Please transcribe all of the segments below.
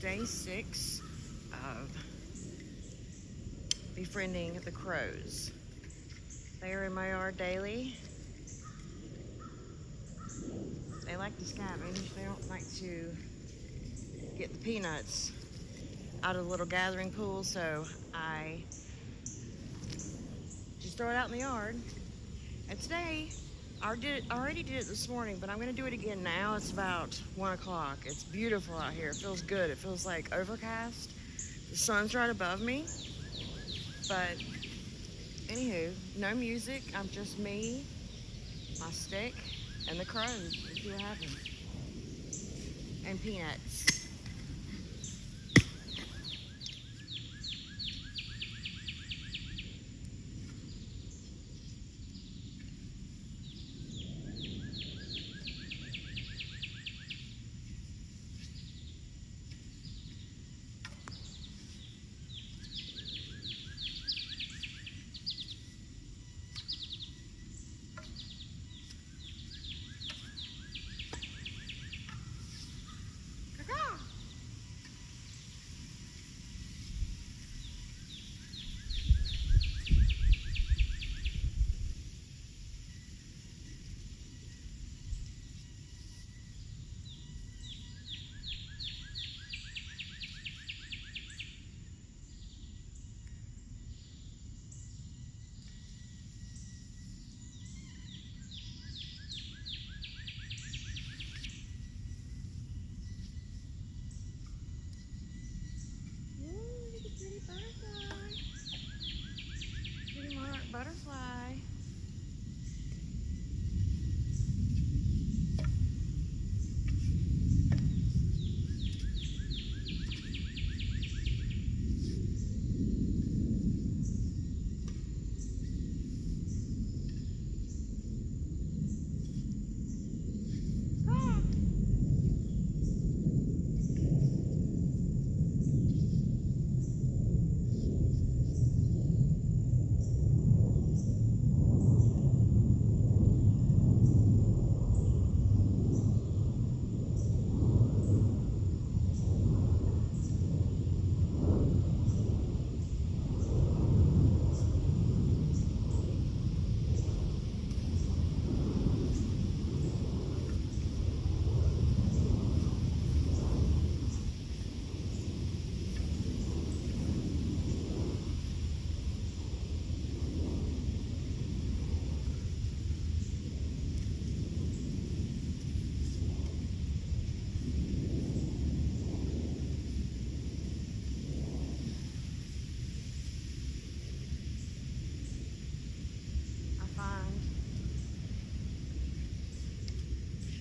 day 6 of befriending the crows. They are in my yard daily. They like to scavenge. They don't like to get the peanuts out of the little gathering pool, so I just throw it out in the yard. And today, I already did it this morning, but I'm going to do it again now. It's about 1 o'clock. It's beautiful out here. It feels good. It feels like overcast. The sun's right above me. But anywho, no music. I'm just me, my stick, and the crows. Let's see what happens. And peanuts. Pretty monarch butterfly.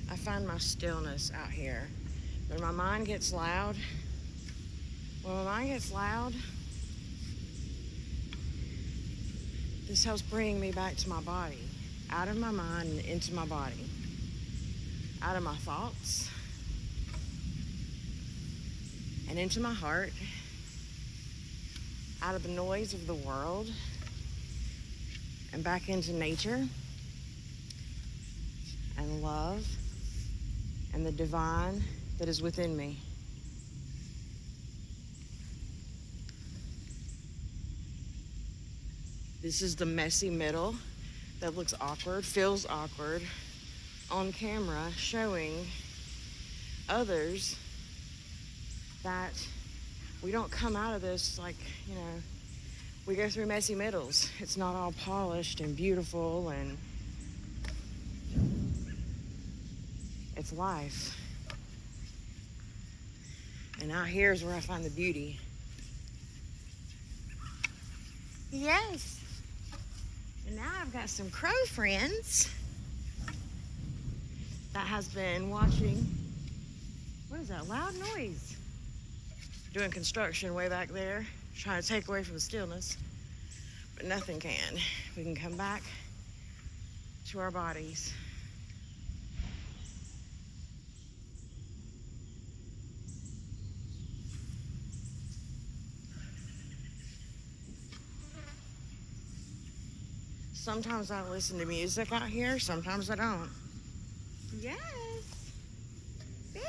I find my stillness out here. When my mind gets loud, this helps bring me back to my body, out of my mind and into my body, out of my thoughts and into my heart, out of the noise of the world and back into nature and love and the divine that is within me. This is the messy middle that looks awkward, feels awkward on camera, showing others that we don't come out of this like, we go through messy middles. It's not all polished and beautiful, and it's life. And out here is where I find the beauty. Yes. And now I've got some crow friends that has been watching. What is that loud noise? Doing construction way back there, trying to take away from the stillness. But nothing can. We can come back to our bodies. Sometimes I listen to music out here, sometimes I don't. Yes. Baby.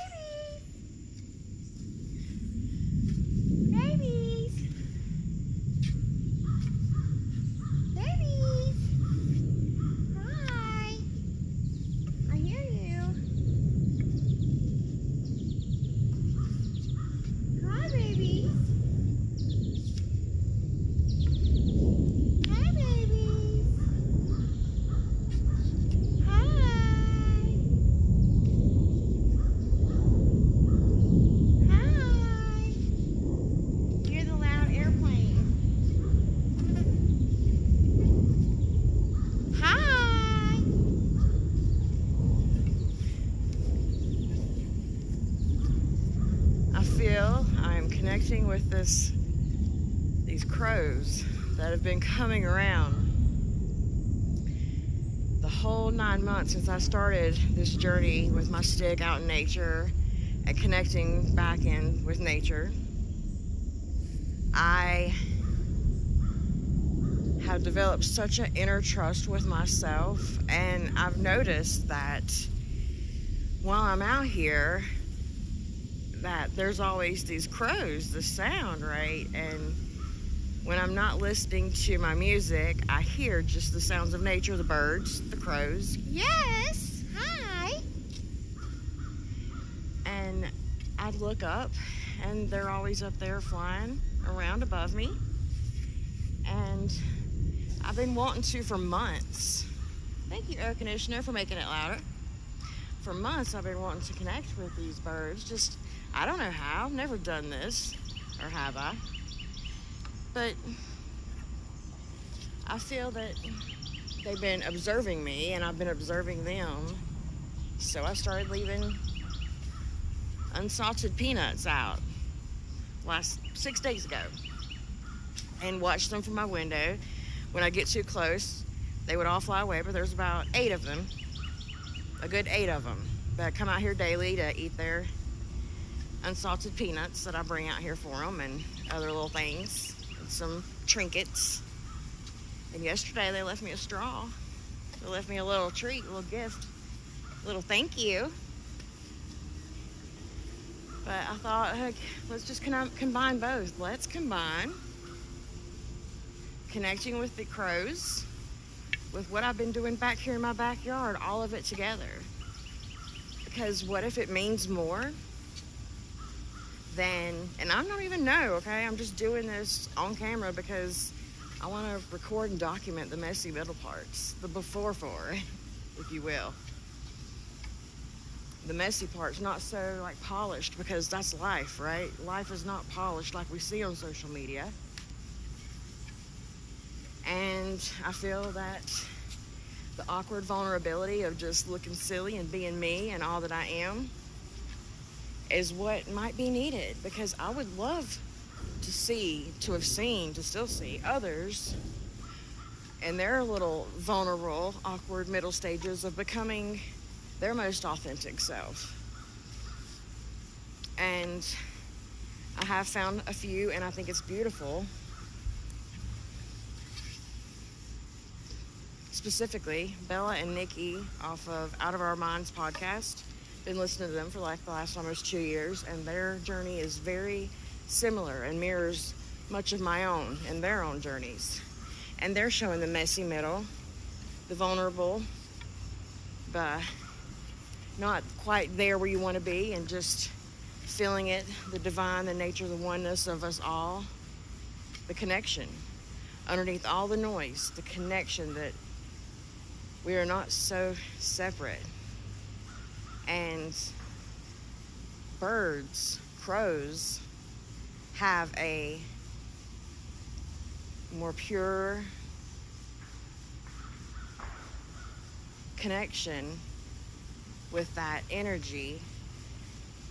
feel I'm connecting with these crows that have been coming around the whole 9 months since I started this journey with my stick out in nature and connecting back in with nature. I have developed such an inner trust with myself, and I've noticed that while I'm out here, that there's always these crows, the sound, right? And when I'm not listening to my music, I hear just the sounds of nature, the birds, the crows. Yes, hi. And I'd look up, and they're always up there flying around above me. And I've been wanting to for months. Thank you, air conditioner, for making it louder. For months, I've been wanting to connect with these birds. I don't know how. I've never done this, or have I? But I feel that they've been observing me, and I've been observing them. So I started leaving unsalted peanuts out last 6 days ago, and watched them from my window. When I get too close, they would all fly away, but there's about 8 of them, a good 8 of them, that come out here daily to eat their unsalted peanuts that I bring out here for them, and other little things, and some trinkets. And yesterday they left me a straw. They left me a little treat, a little gift, a little thank you. But I thought, heck, let's just combine both. Let's combine connecting with the crows with what I've been doing back here in my backyard, all of it together. Because what if it means more than, and I don't even know, okay? I'm just doing this on camera because I want to record and document the messy middle parts, the before, if you will. The messy part's not so like polished, because that's life, right? Life is not polished like we see on social media. And I feel that the awkward vulnerability of just looking silly and being me and all that I am is what might be needed, because I would love to still see others in their little vulnerable, awkward middle stages of becoming their most authentic self. And I have found a few, and I think it's beautiful. Specifically, Bella and Nikki off of Out of Our Minds podcast. Been listening to them for like the last almost 2 years, and their journey is very similar and mirrors much of my own and their own journeys. And they're showing the messy middle, the vulnerable, but not quite there where you want to be, and just feeling it, the divine, the nature, the oneness of us all, the connection. Underneath all the noise, the connection that we are not so separate. And birds, crows, have a more pure connection with that energy,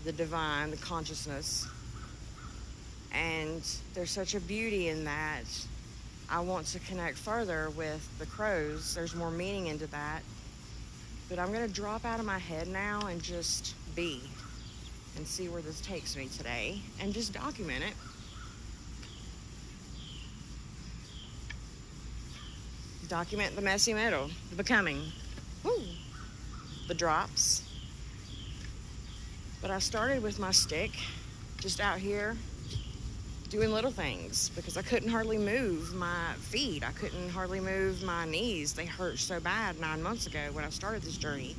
the divine, the consciousness. And there's such a beauty in that. I want to connect further with the crows. There's more meaning into that. But I'm going to drop out of my head now and just be and see where this takes me today, and just document it. Document the messy middle, the becoming, the drops. But I started with my stick, just out here doing little things, because I couldn't hardly move my feet. I couldn't hardly move my knees. They hurt so bad 9 months ago when I started this journey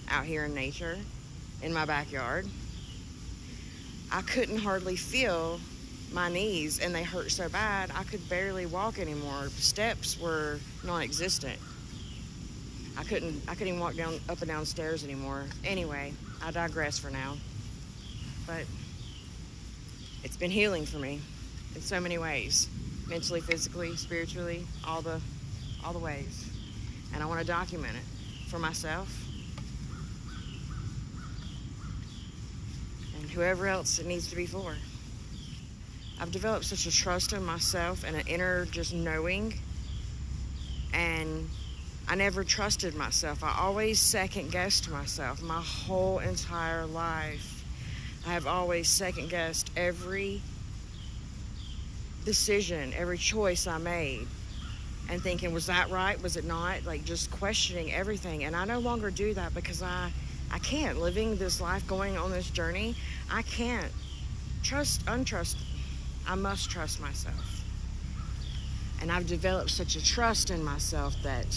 out here in nature, in my backyard. I couldn't hardly feel my knees, and they hurt so bad I could barely walk anymore. Steps were non-existent. I couldn't even walk up and down stairs anymore. Anyway, I digress for now. But it's been healing for me in so many ways, mentally, physically, spiritually, all the ways. And I want to document it for myself and whoever else it needs to be for. I've developed such a trust in myself and an inner just knowing, and I never trusted myself. I always second guessed myself my whole entire life. I have always second guessed every decision, every choice I made, and thinking, was that right? Was it not? Like, just questioning everything. And I no longer do that because I can't. Living this life, going on this journey, I can't untrust. I must trust myself. And I've developed such a trust in myself that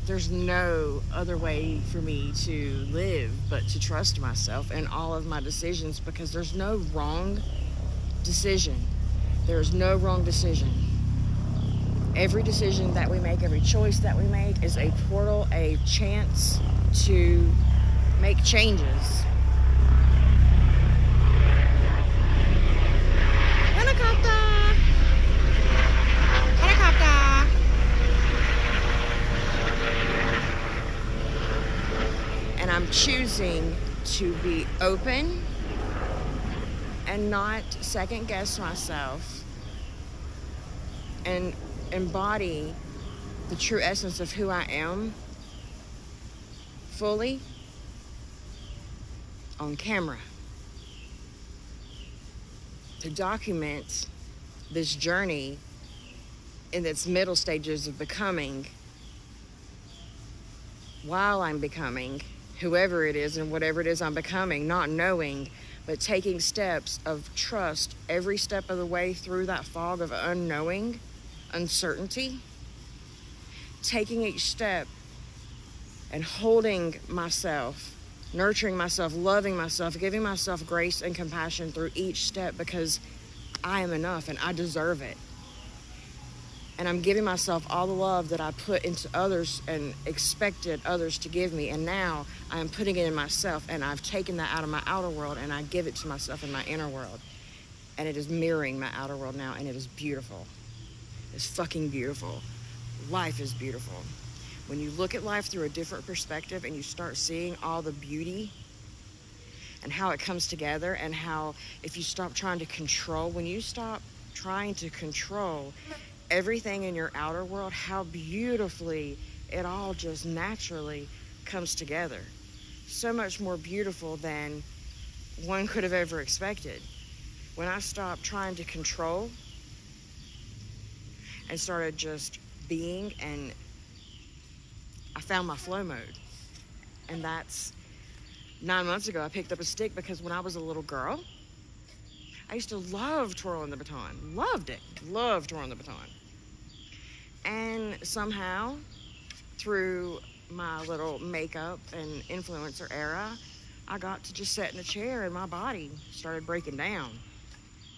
there's no other way for me to live but to trust myself in all of my decisions, because there's no wrong decision. There is no wrong decision. Every decision that we make, every choice that we make is a portal, a chance to make changes. And I'm choosing to be open and not second guess myself and embody the true essence of who I am fully on camera, to document this journey in its middle stages of becoming, while I'm becoming whoever it is and whatever it is I'm becoming, not knowing, but taking steps of trust every step of the way through that fog of unknowing, uncertainty, taking each step and holding myself, nurturing myself, loving myself, giving myself grace and compassion through each step, because I am enough and I deserve it. And I'm giving myself all the love that I put into others and expected others to give me. And now I am putting it in myself, and I've taken that out of my outer world and I give it to myself in my inner world. And it is mirroring my outer world now, and it is beautiful. It's fucking beautiful. Life is beautiful. When you look at life through a different perspective and you start seeing all the beauty and how it comes together, and how if you stop trying to control, when you stop trying to control everything in your outer world, how beautifully it all just naturally comes together. So much more beautiful than one could have ever expected. When I stopped trying to control and started just being, and I found my flow mode. And that's 9 months ago. I picked up a stick because when I was a little girl, I used to love twirling the baton. Loved it. Loved twirling the baton. And somehow, through my little makeup and influencer era, I got to just sit in a chair and my body started breaking down.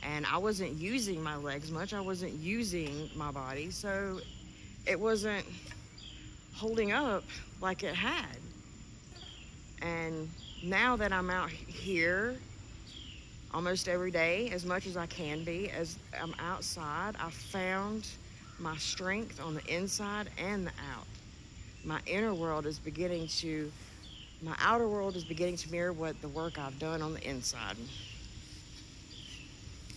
And I wasn't using my legs much. I wasn't using my body. So it wasn't holding up like it had. And now that I'm out here almost every day, as much as I can be, as I'm outside, I found my strength on the inside and the out. My outer world is beginning to mirror what the work I've done on the inside.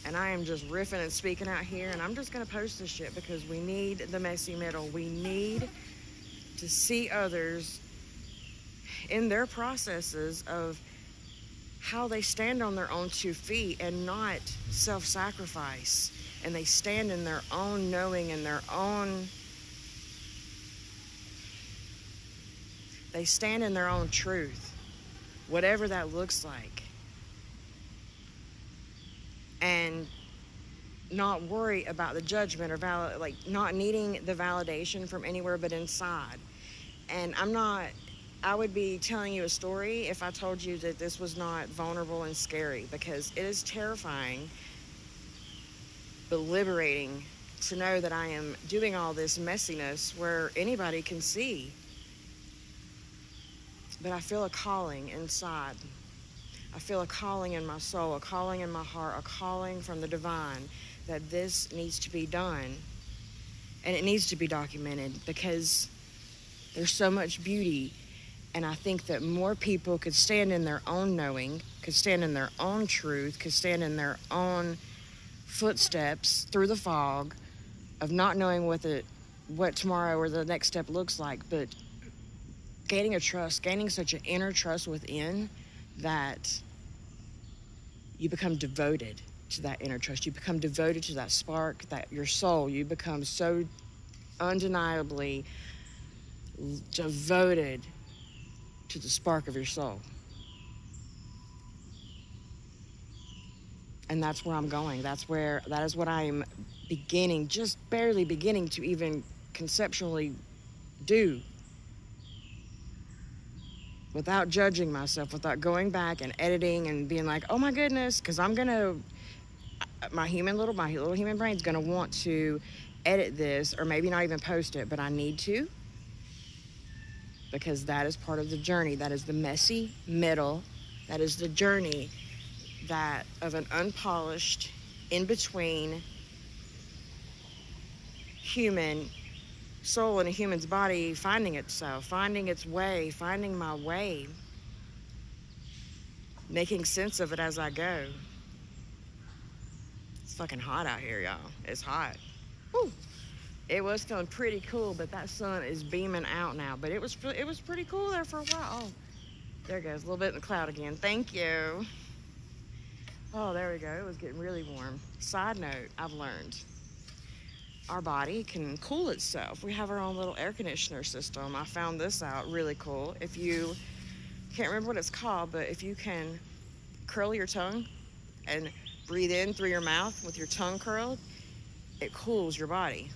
And I am just riffing and speaking out here, and I'm just gonna post this shit because we need the messy middle. We need to see others in their processes of how they stand on their own 2 feet and not self-sacrifice. And they stand in their own knowing and they stand in their own truth, whatever that looks like. And not worry about the judgment or not needing the validation from anywhere but inside. And I would be telling you a story if I told you that this was not vulnerable and scary, because it is terrifying but liberating to know that I am doing all this messiness where anybody can see. But I feel a calling inside. I feel a calling in my soul, a calling in my heart, a calling from the divine that this needs to be done. And it needs to be documented because there's so much beauty And I think that more people could stand in their own knowing, could stand in their own truth, could stand in their own footsteps through the fog of not knowing what tomorrow or the next step looks like, but gaining such an inner trust within that you become devoted to that inner trust. You become devoted to that spark, that your soul. You become so undeniably devoted to the spark of your soul. And that's where I'm going. That is what I am just barely beginning to even conceptually do, without judging myself, without going back and editing and being like, oh my goodness, because my little human brain's gonna want to edit this, or maybe not even post it, but I need to, because that is part of the journey. That is the messy middle. That is the journey of an unpolished, in-between human soul in a human's body finding itself, finding its way, finding my way, making sense of it as I go. It's fucking hot out here, y'all. It's hot. Woo. It was feeling pretty cool, but that sun is beaming out now. But it was pretty cool there for a while. Oh, there it goes, a little bit in the cloud again. Thank you. Oh, there we go. It was getting really warm. Side note, I've learned our body can cool itself. We have our own little air conditioner system. I found this out really cool. If you can't remember what it's called, but if you can curl your tongue and breathe in through your mouth with your tongue curled, it cools your body.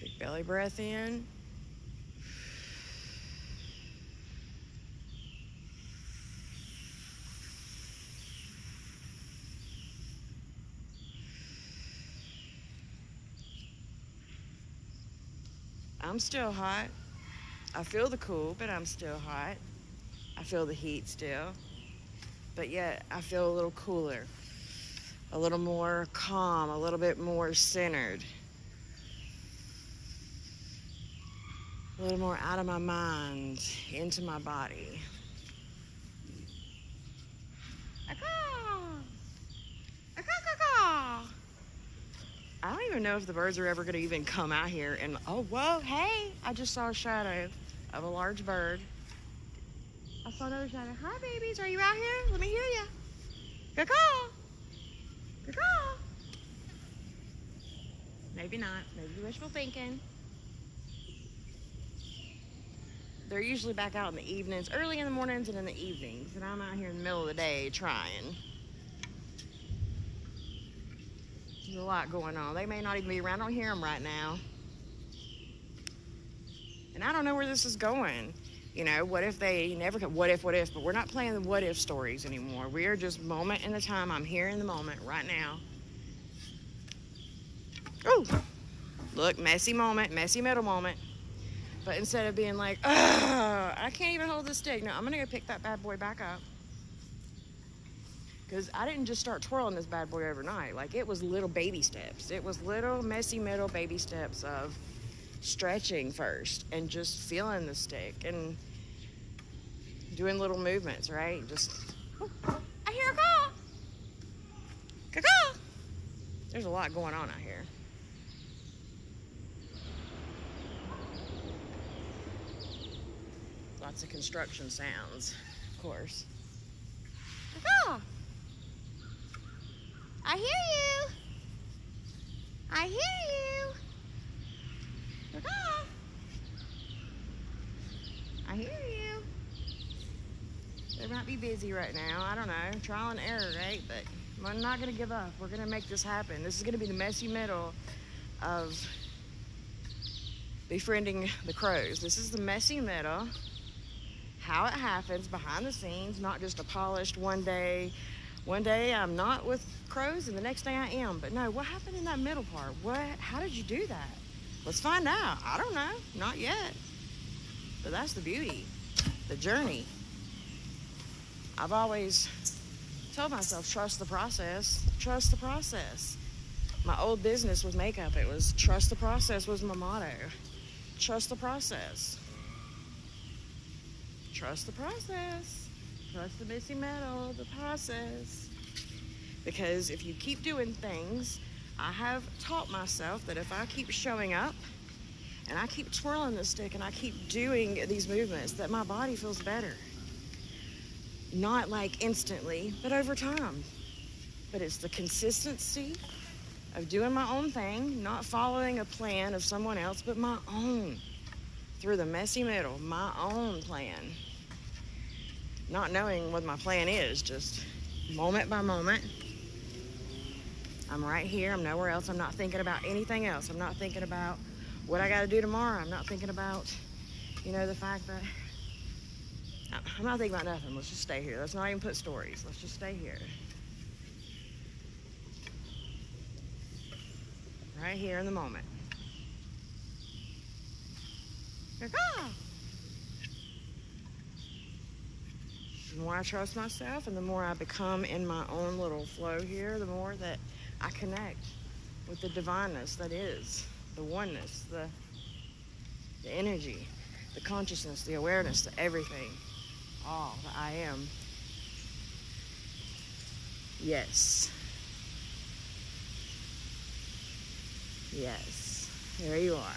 Big belly breath in. I'm still hot. I feel the cool, but I'm still hot. I feel the heat still. But yet I feel a little cooler, a little more calm, a little bit more centered, a little more out of my mind, into my body. I don't even know if the birds are ever going to even come out here and, oh, whoa, hey, I just saw a shadow of a large bird. I saw another shadow. Hi, babies, are you out here? Let me hear you. Caw-caw. Caw-caw. Maybe not. Maybe wishful thinking. They're usually back out in the evenings, early in the mornings and in the evenings, and I'm out here in the middle of the day trying. There's a lot going on. They may not even be around. I don't hear them right now. And I don't know where this is going. You know, what if they never come? What if? But we're not playing the what if stories anymore. We are just moment in the time. I'm here in the moment right now. Oh, look, messy moment, messy middle moment. But instead of being like, I can't even hold this stick. No, I'm going to go pick that bad boy back up. Because I didn't just start twirling this bad boy overnight. Like, it was little baby steps. It was little messy middle baby steps of stretching first and just feeling the stick and doing little movements, right? Just, oh, I hear a caw. Caw-caw. There's a lot going on out here. Lots of construction sounds, of course. Caw-caw. I hear you. I hear you. Caw-caw. I hear you. They might be busy right now. I don't know. Trial and error, right? But I'm not going to give up. We're going to make this happen. This is going to be the messy middle of befriending the crows. This is the messy middle. How it happens behind the scenes, not just a polished one day I'm not with crows and the next day I am. But no, what happened in that middle part? How did you do that? Let's find out. I don't know, not yet. But that's the beauty, the journey. I've always told myself, trust the process, trust the process. My old business was makeup. It was trust the process was my motto. Trust the process. Trust the process. Trust the Missy Metal, the process. Because if you keep doing things, I have taught myself that if I keep showing up and I keep twirling the stick and I keep doing these movements, that my body feels better. Not like instantly, but over time. But it's the consistency of doing my own thing, not following a plan of someone else, but my own. Through the messy middle, my own plan. Not knowing what my plan is, just moment by moment. I'm right here, I'm nowhere else. I'm not thinking about anything else. I'm not thinking about what I gotta do tomorrow. I'm not thinking about, the fact that, I'm not thinking about nothing. Let's just stay here. Let's not even put stories. Let's just stay here. Right here in the moment. The more I trust myself and the more I become in my own little flow here, the more that I connect with the divineness that is, the oneness, the energy, the consciousness, the awareness, the everything, all that I am. Yes. Yes. There you are.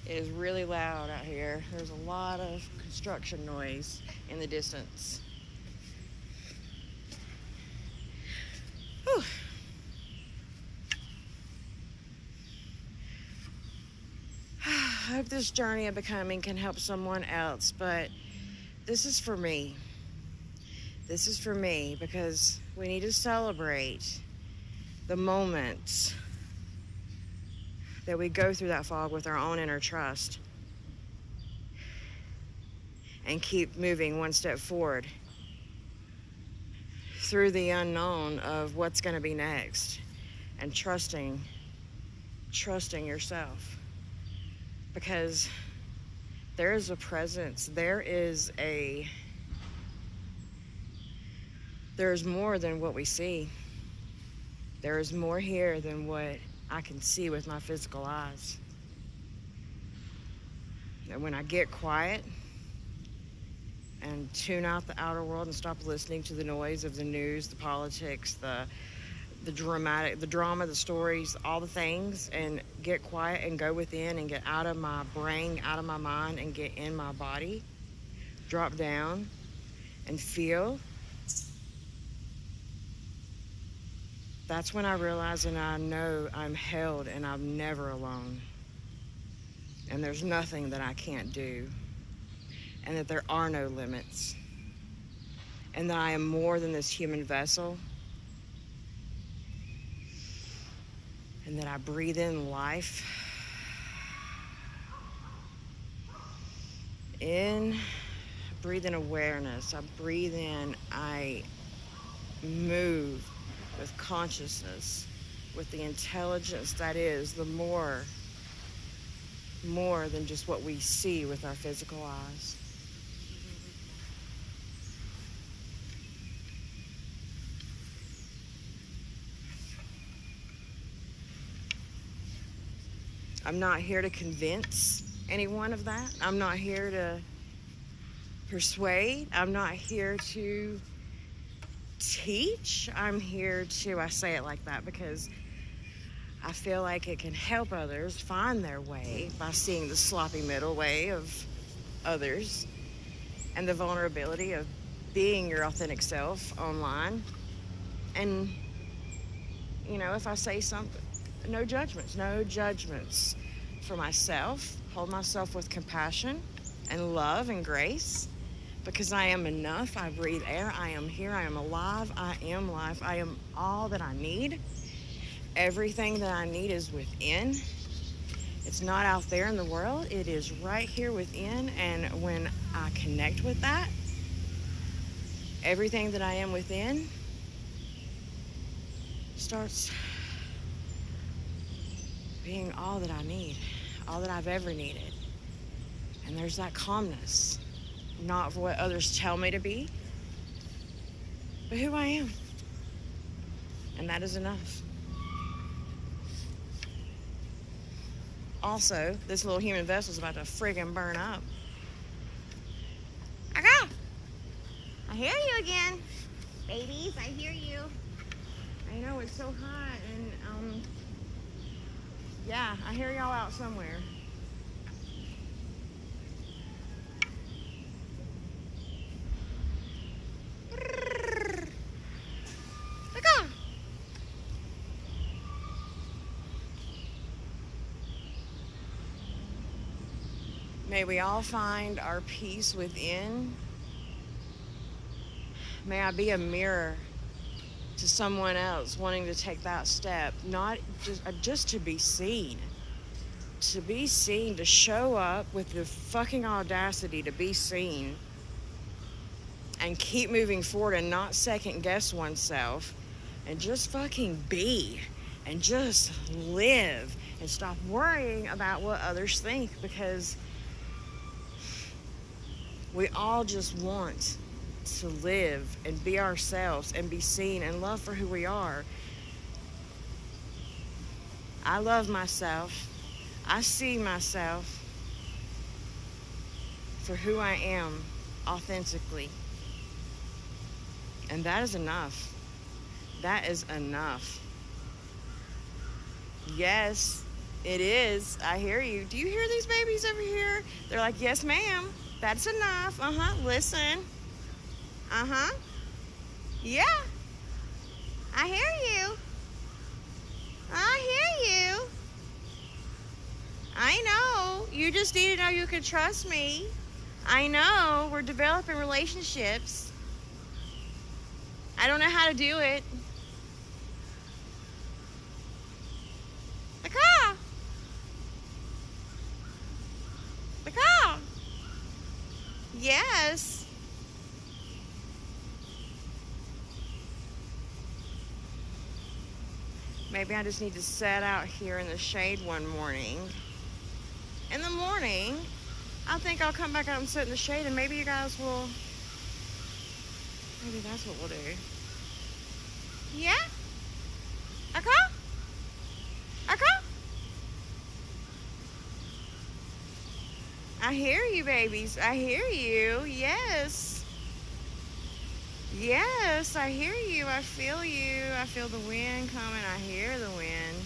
It is really loud out here. There's a lot of construction noise in the distance. Whew. I hope this journey of becoming can help someone else, but this is for me. This is for me because we need to celebrate the moments that we go through that fog with our own inner trust and keep moving one step forward through the unknown of what's going to be next and trusting yourself, because there is a presence, there is more than what we see. There is more here than what I can see with my physical eyes. And when I get quiet and tune out the outer world and stop listening to the noise of the news, the politics, the drama, the stories, all the things, and get quiet and go within and get out of my brain, out of my mind, and get in my body, drop down and feel, that's when I realize and I know I'm held and I'm never alone. And there's nothing that I can't do. and that there are no limits, and that I am more than this human vessel, and that I breathe in life. In, breathe in awareness. I breathe in, I move with consciousness, with the intelligence that is the more than just what we see with our physical eyes. I'm not here to convince anyone of that. I'm not here to persuade. I'm not here to teach. I'm here to, I say it like that because I feel like it can help others find their way by seeing the sloppy middle way of others and the vulnerability of being your authentic self online. And, you know, if I say something, no judgments for myself. Hold myself with compassion and love and grace, because I am enough. I breathe air. I am here. I am alive. I am life. I am all that I need. Everything that I need is within. It's not out there in the world. It is right here within. And when I connect with that, everything that I am within starts being all that I need, all that I've ever needed. And there's that calmness, not for what others tell me to be, but who I am. And that is enough. Also, this little human vessel is about to friggin' burn up. I hear you again. Babies, I hear you. I know it's so hot, and yeah, I hear y'all out somewhere. May we all find our peace within. May I be a mirror to someone else wanting to take that step, not just to be seen. To be seen, to show up with the fucking audacity to be seen and keep moving forward and not second guess oneself and just fucking be and just live and stop worrying about what others think, because we all just want to live and be ourselves and be seen and love for who we are. I love myself. I see myself for who I am authentically. And that is enough. That is enough. Yes, it is. I hear you. Do you hear these babies over here? They're like, yes, ma'am. That's enough. Listen. Yeah. I hear you. I hear you. I know. You just need to know you can trust me. I know. We're developing relationships. I don't know how to do it. Yes. Maybe I just need to sit out here in the shade one morning. In the morning, I think I'll come back out and sit in the shade, and maybe you guys will. Maybe that's what we'll do. Yeah? Okay? I hear you, babies. I hear you. Yes. Yes, I hear you. I feel you. I feel the wind coming. I hear the wind.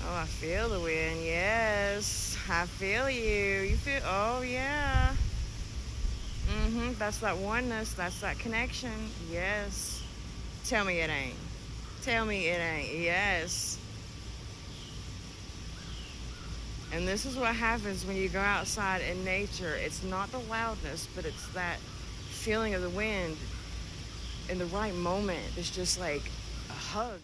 Oh, I feel the wind. Yes. I feel you. You feel, oh, yeah. That's that oneness. That's that connection. Yes. Tell me it ain't. Tell me it ain't. Yes. And this is what happens when you go outside in nature. It's not the loudness, but it's that feeling of the wind in the right moment. It's just like a hug.